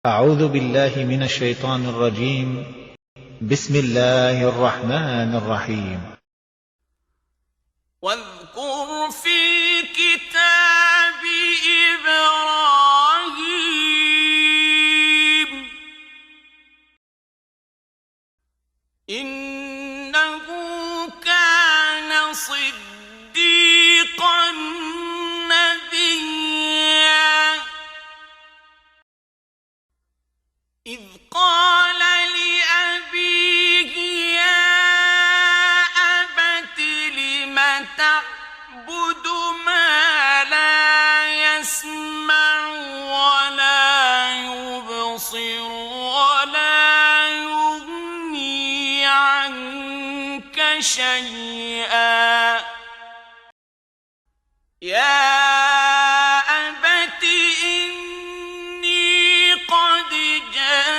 أعوذ بالله من الشيطان الرجيم. بسم الله الرحمن الرحيم. واذكر في الكتاب إبراهيم إنه كان صديقا نبيا إذ قال لأبيه يا أبت لم تعبد ما لا يسمع ولا يبصر ولا يغني عنك شيئا يا أبت إني قد جاءني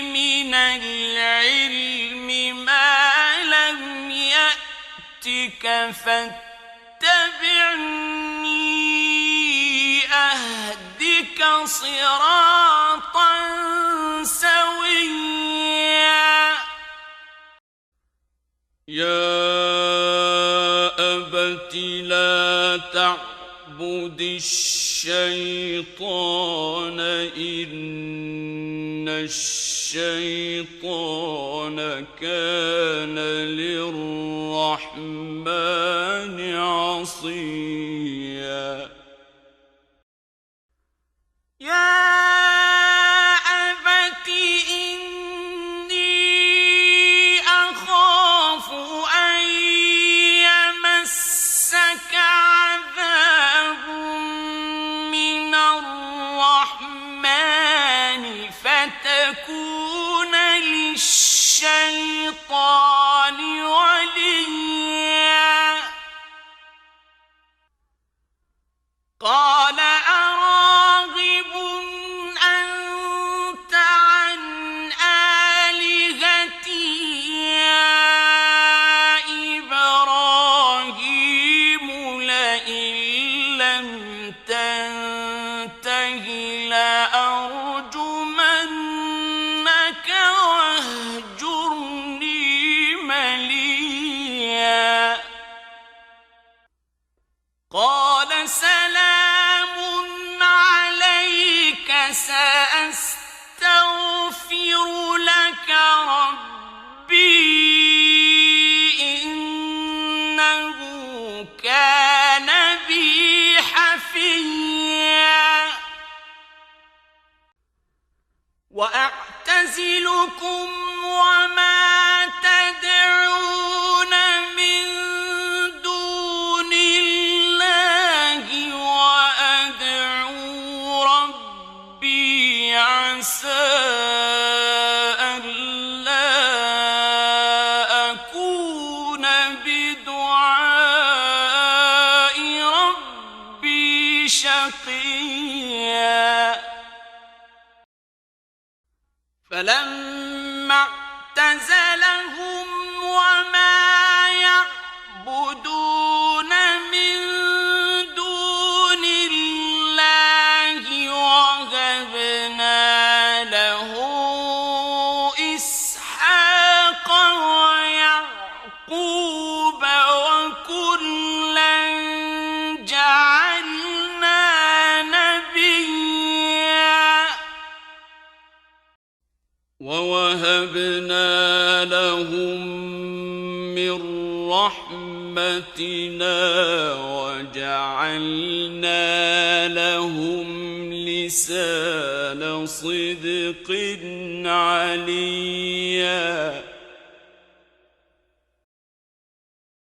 من العلم ما لم يأتك فاتبعني أهدك صراطا سويا يا أبت لا تعبد الشيطان إن الشيطان كان للرحمن عصيا يا أبت إني أخاف أن يمسك عذاب من الرحمن فتكون للشيطان وليا قال أراغب أنت عن آلهتي يا إبراهيم لئن لم تنته لأرجمنك واهجرني مليا قال سلام عليك سأستغفر لك ربي إنه كان بي حفيا وأعتزلكم وما تدعون من دون الله وأدعو ربي عسى ألا أكون بدعاء ربي شقيا فلما اعتزلهم وما يعبدون من دون الله وهبنا له إسحاق ويعقوب وكلا جعلنا نبيا ووهبنا لهم من رحمتنا وجعلنا لهم لسان صدق عليا